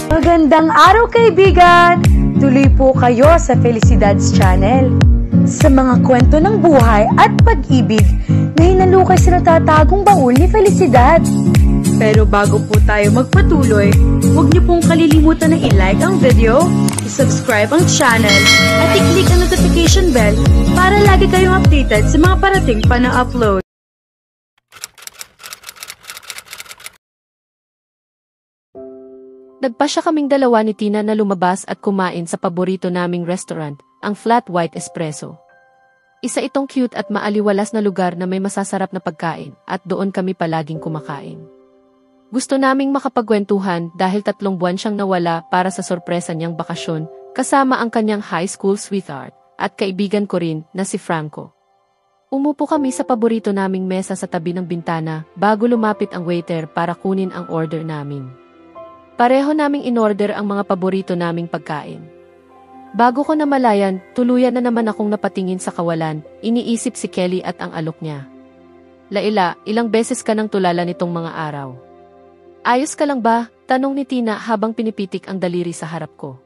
Magandang araw kaibigan! Tuloy po kayo sa Felicidad's Channel. Sa mga kwento ng buhay at pag-ibig na hinalukay sa natatagong baul ni Felicidad. Pero bago po tayo magpatuloy, huwag niyo pong kalilimutan na i-like ang video, i-subscribe ang channel, at i-click ang notification bell para lagi kayong updated sa mga parating pa na upload. Nagpasya kaming dalawa ni Tina na lumabas at kumain sa paborito naming restaurant, ang Flat White Espresso. Isa itong cute at maaliwalas na lugar na may masasarap na pagkain at doon kami palaging kumakain. Gusto naming makapagkwentuhan dahil 3 buwan siyang nawala para sa sorpresa niyang bakasyon kasama ang kanyang high school sweetheart at kaibigan ko rin na si Franco. Umupo kami sa paborito naming mesa sa tabi ng bintana bago lumapit ang waiter para kunin ang order namin. Pareho naming in-order ang mga paborito naming pagkain. Bago ko namalayan, tuluyan na naman akong napatingin sa kawalan, iniisip si Kelly at ang alok niya. Laila, ilang beses ka nang tulala nitong mga araw. Ayos ka lang ba? Tanong ni Tina habang pinipitik ang daliri sa harap ko.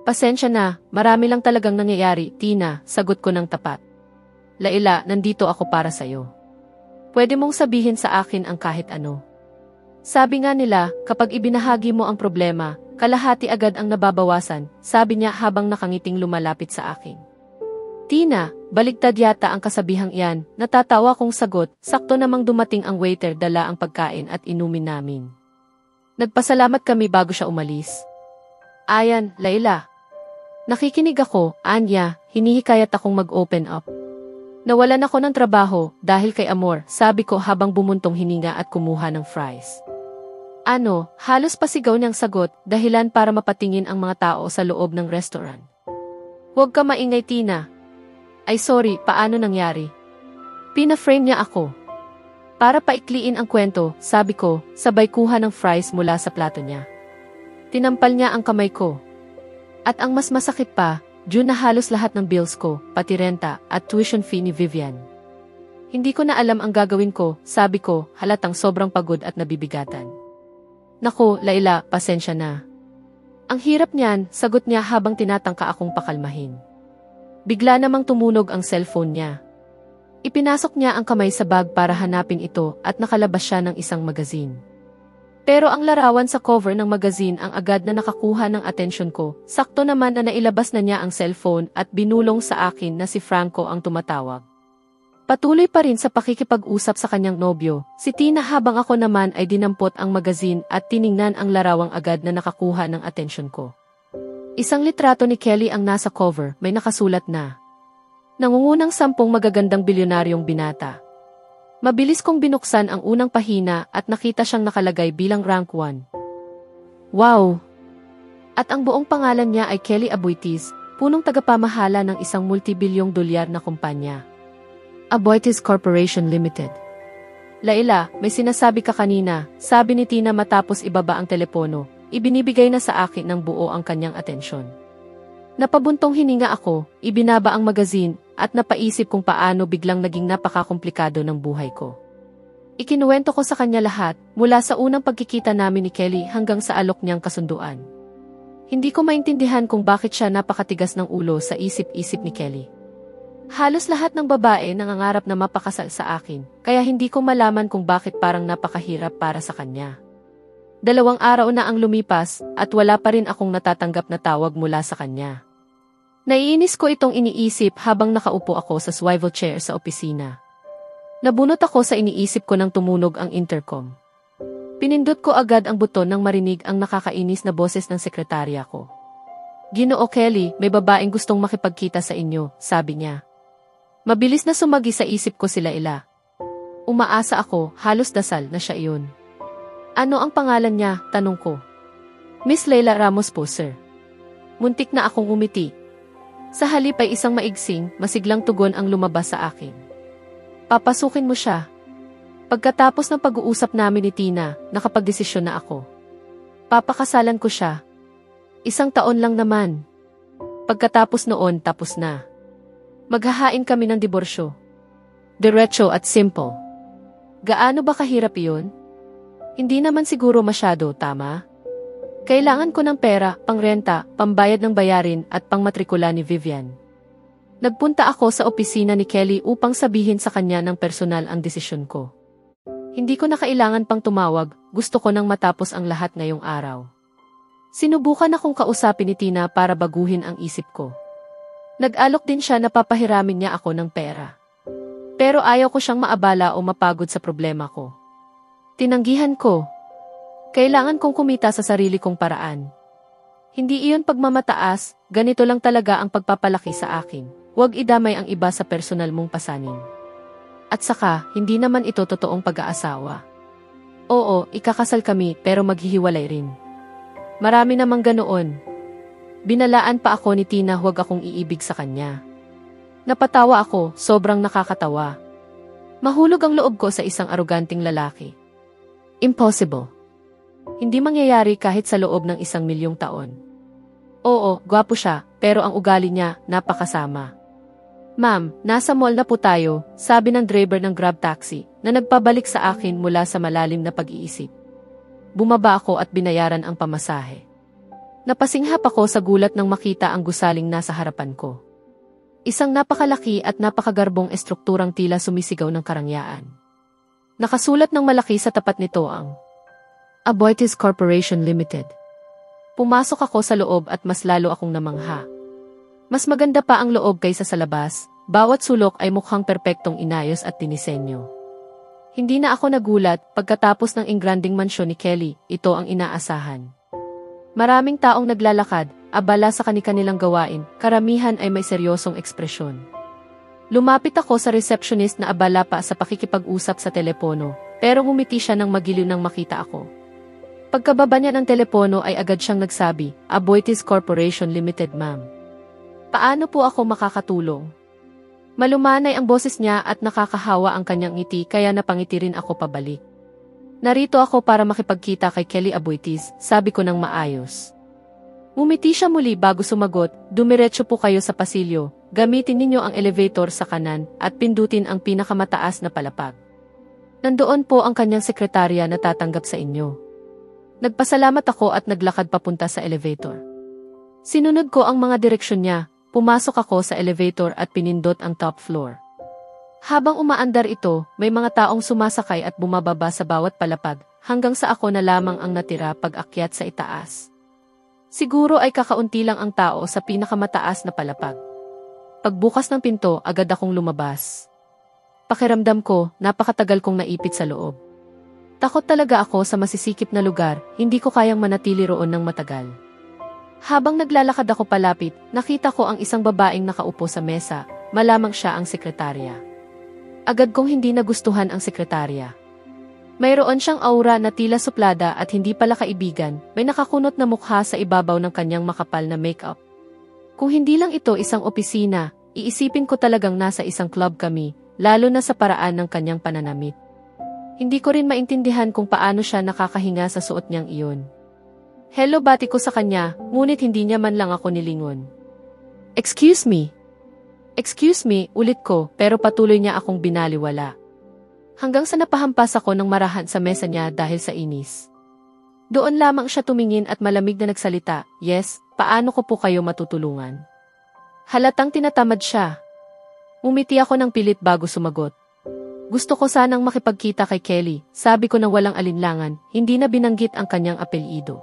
Pasensya na, marami lang talagang nangyayari, Tina, sagot ko ng tapat. Laila, nandito ako para sa'yo. Pwede mong sabihin sa akin ang kahit ano. Sabi nga nila, kapag ibinahagi mo ang problema, kalahati agad ang nababawasan, sabi niya habang nakangiting lumalapit sa akin. Tina, baligtad yata ang kasabihang iyan, natatawa kong sagot, sakto namang dumating ang waiter dala ang pagkain at inumin namin. Nagpasalamat kami bago siya umalis. Ayan, Laila. Nakikinig ako, Anya, hinihikayat akong mag-open up. Nawalan ako ng trabaho dahil kay Amor, sabi ko habang bumuntong hininga at kumuha ng fries. Ano, halos pasigaw niyang sagot, dahilan para mapatingin ang mga tao sa loob ng restaurant. Huwag ka maingay, Tina. Ay sorry, paano nangyari? Pina-frame niya ako. Para paikliin ang kwento, sabi ko, sabay kuha ng fries mula sa plato niya. Tinampal niya ang kamay ko. At ang mas masakit pa, due na halos lahat ng bills ko, pati renta, at tuition fee ni Vivian. Hindi ko na alam ang gagawin ko, sabi ko, halatang sobrang pagod at nabibigatan. Nako, Laila, pasensya na. Ang hirap niyan, sagot niya habang tinatangka akong pakalmahin. Bigla namang tumunog ang cellphone niya. Ipinasok niya ang kamay sa bag para hanapin ito at nakalabas siya ng isang magazine. Pero ang larawan sa cover ng magazine ang agad na nakakuha ng atensyon ko, sakto naman na nailabas na niya ang cellphone at binulong sa akin na si Franco ang tumatawag. Patuloy pa rin sa pakikipag-usap sa kanyang nobyo, si Tina habang ako naman ay dinampot ang magazine at tiningnan ang larawang agad na nakakuha ng atensyon ko. Isang litrato ni Kelly ang nasa cover, may nakasulat na, nangungunang 10 magagandang bilyonaryong binata. Mabilis kong binuksan ang unang pahina at nakita siyang nakalagay bilang rank 1. Wow! At ang buong pangalan niya ay Kelly Aboitiz, punong tagapamahala ng isang multibilyong dolyar na kumpanya. Aboitiz Corporation Limited. Laila, may sinasabi ka kanina, sabi ni Tina matapos ibaba ang telepono, ibinibigay na sa akin ng buo ang kanyang atensyon. Napabuntong hininga ako, ibinaba ang magazine, at napaisip kung paano biglang naging napakakomplikado ng buhay ko. Ikinuwento ko sa kanya lahat, mula sa unang pagkikita namin ni Kelly hanggang sa alok niyang kasunduan. Hindi ko maintindihan kung bakit siya napakatigas ng ulo sa isip-isip ni Kelly. Halos lahat ng babae nangangarap na mapakasal sa akin, kaya hindi ko malaman kung bakit parang napakahirap para sa kanya. 2 araw na ang lumipas, at wala pa rin akong natatanggap na tawag mula sa kanya. Naiinis ko itong iniisip habang nakaupo ako sa swivel chair sa opisina. Nabunot ako sa iniisip ko nang tumunog ang intercom. Pinindot ko agad ang buton nang marinig ang nakakainis na boses ng sekretarya ko. Ginoo Kelly, may babaeng gustong makipagkita sa inyo, sabi niya. Mabilis na sumagi sa isip ko si Laila. Umaasa ako, halos dasal na siya iyon. Ano ang pangalan niya? Tanong ko. Miss Laila Ramos po, sir. Muntik na akong umiti. Sa halip ay isang maigsing, masiglang tugon ang lumabas sa akin. Papasukin mo siya. Pagkatapos ng pag-uusap namin ni Tina, nakapagdesisyon na ako. Papakasalan ko siya. 1 taon lang naman. Pagkatapos noon, tapos na. Maghahain kami ng diborsyo. Diretso at simple. Gaano ba kahirap iyon? Hindi naman siguro masyado, tama? Kailangan ko ng pera, pangrenta, pambayad ng bayarin at pangmatrikula ni Vivian. Nagpunta ako sa opisina ni Kelly upang sabihin sa kanya ng personal ang desisyon ko. Hindi ko na kailangan pang tumawag, gusto ko nang matapos ang lahat ngayong araw. Sinubukan akong kausapin ni Tina para baguhin ang isip ko. Nag-alok din siya na papahiramin niya ako ng pera. Pero ayaw ko siyang maabala o mapagod sa problema ko. Tinanggihan ko. Kailangan kong kumita sa sarili kong paraan. Hindi iyon pagmamataas, ganito lang talaga ang pagpapalaki sa akin. Huwag idamay ang iba sa personal mong pasanin. At saka, hindi naman ito totoong pag-aasawa. Oo, ikakasal kami pero maghihiwalay rin. Marami namang ganoon. Binalaan pa ako ni Tina huwag akong iibig sa kanya. Napatawa ako, sobrang nakakatawa. Mahulog ang loob ko sa isang aroganting lalaki. Impossible. Hindi mangyayari kahit sa loob ng 1,000,000 taon. Oo, gwapo siya, pero ang ugali niya, napakasama. Ma'am, nasa mall na po tayo, sabi ng driver ng Grab taxi, na nagpabalik sa akin mula sa malalim na pag-iisip. Bumaba ako at binayaran ang pamasahe. Napasinghap ako sa gulat nang makita ang gusaling nasa harapan ko. Isang napakalaki at napakagarbong estrukturang tila sumisigaw ng karangyaan. Nakasulat ng malaki sa tapat nito ang Aboitiz Corporation Limited. Pumasok ako sa loob at mas lalo akong namangha. Mas maganda pa ang loob kaysa sa labas, bawat sulok ay mukhang perpektong inayos at dinisenyo. Hindi na ako nagulat pagkatapos ng engranding mansyon ni Kelly, ito ang inaasahan. Maraming taong naglalakad, abala sa kani-kanilang gawain, karamihan ay may seryosong ekspresyon. Lumapit ako sa receptionist na abala pa sa pakikipag-usap sa telepono, pero ngumiti siya nang magiliw nang makita ako. Pagkababa niya ng telepono ay agad siyang nagsabi, Aboitiz Corporation Limited, ma'am. Paano po ako makakatulong? Malumanay ang boses niya at nakakahawa ang kanyang ngiti kaya napangiti rin ako pabalik. Narito ako para makipagkita kay Kelly Aboitiz, sabi ko ng maayos. Ngumiti siya muli bago sumagot, dumiretso po kayo sa pasilyo, gamitin ninyo ang elevator sa kanan at pindutin ang pinakamataas na palapag. Nandoon po ang kanyang sekretarya na tatanggap sa inyo. Nagpasalamat ako at naglakad papunta sa elevator. Sinunod ko ang mga direksyon niya. Pumasok ako sa elevator at pinindot ang top floor. Habang umaandar ito, may mga taong sumasakay at bumababa sa bawat palapag, hanggang sa ako na lamang ang natira pag-akyat sa itaas. Siguro ay kakaunti lang ang tao sa pinakamataas na palapag. Pagbukas ng pinto, agad akong lumabas. Pakiramdam ko, napakatagal kong naipit sa loob. Takot talaga ako sa masisikip na lugar, hindi ko kayang manatili roon ng matagal. Habang naglalakad ako palapit, nakita ko ang isang babaeng nakaupo sa mesa, malamang siya ang sekretarya. Agad kong hindi nagustuhan ang sekretarya. Mayroon siyang aura na tila suplada at hindi pala kaibigan, may nakakunot na mukha sa ibabaw ng kanyang makapal na makeup. Kung hindi lang ito isang opisina, iisipin ko talagang nasa isang club kami, lalo na sa paraan ng kanyang pananamit. Hindi ko rin maintindihan kung paano siya nakakahinga sa suot niyang iyon. Hello bati ko sa kanya, ngunit hindi niya man lang ako nilingon. Excuse me, ulit ko, pero patuloy niya akong binaliwala. Hanggang sa napahampas ako ng marahan sa mesa niya dahil sa inis. Doon lamang siya tumingin at malamig na nagsalita, yes, paano ko po kayo matutulungan? Halatang tinatamad siya. Umiti ako ng pilit bago sumagot. Gusto ko sanang makipagkita kay Kelly, sabi ko nang walang alinlangan, hindi na binanggit ang kanyang apelyido.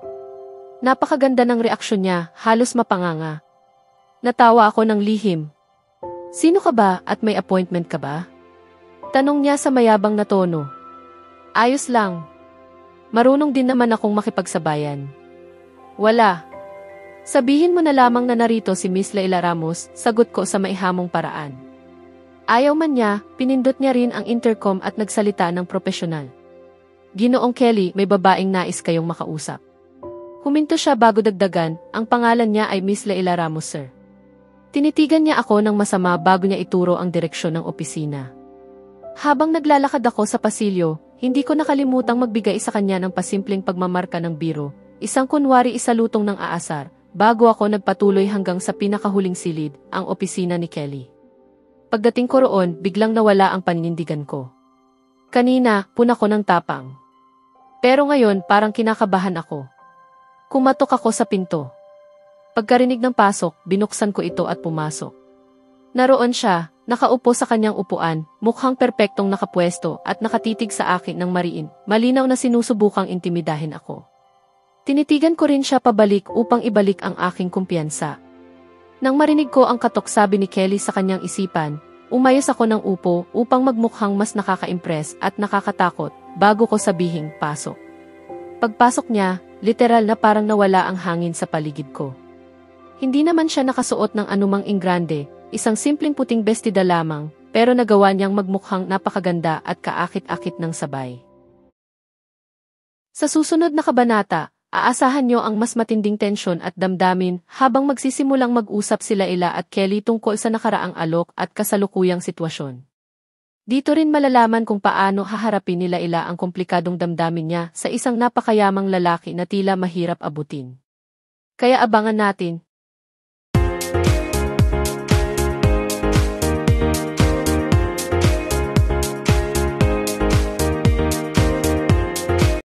Napakaganda ng reaksyon niya, halos mapanganga. Natawa ako ng lihim. Sino ka ba at may appointment ka ba? Tanong niya sa mayabang na tono. Ayos lang. Marunong din naman akong makipagsabayan. Wala. Sabihin mo na lamang na narito si Miss Leila Ramos, sagot ko sa maihamong paraan. Ayaw man niya, pinindot niya rin ang intercom at nagsalita ng propesyonal. Ginoong Kelly, may babaeng nais kayong makausap. Huminto siya bago dagdagan, ang pangalan niya ay Miss Leila Ramos, sir. Tinitigan niya ako ng masama bago niya ituro ang direksyon ng opisina. Habang naglalakad ako sa pasilyo, hindi ko nakalimutang magbigay sa kanya ng pasimpleng pagmamarka ng biro, isang kunwari isalutong ng aasar, bago ako nagpatuloy hanggang sa pinakahuling silid, ang opisina ni Kelly. Pagdating ko roon, biglang nawala ang paninindigan ko. Kanina, puna ko ng tapang. Pero ngayon, parang kinakabahan ako. Kumatok ako sa pinto. Pagkarinig ng pasok, binuksan ko ito at pumasok. Naroon siya, nakaupo sa kanyang upuan, mukhang perpektong nakapwesto at nakatitig sa akin ng mariin, malinaw na sinusubukang intimidahin ako. Tinitigan ko rin siya pabalik upang ibalik ang aking kumpiyansa. Nang marinig ko ang katok sabi ni Kelly sa kanyang isipan, umayos ako ng upo upang magmukhang mas nakaka-impress at nakakatakot bago ko sabihing pasok. Pagpasok niya, literal na parang nawala ang hangin sa paligid ko. Hindi naman siya nakasuot ng anumang ingrande, isang simpleng puting bestida lamang, pero nagawa niyang magmukhang napakaganda at kaakit-akit ng sabay. Sa susunod na kabanata, aasahan niyo ang mas matinding tensyon at damdamin habang magsisimulang mag-usap sila Ila at Kelly tungkol sa nakaraang alok at kasalukuyang sitwasyon. Dito rin malalaman kung paano haharapin nila Ila ang komplikadong damdamin niya sa isang napakayamang lalaki na tila mahirap abutin. Kaya abangan natin,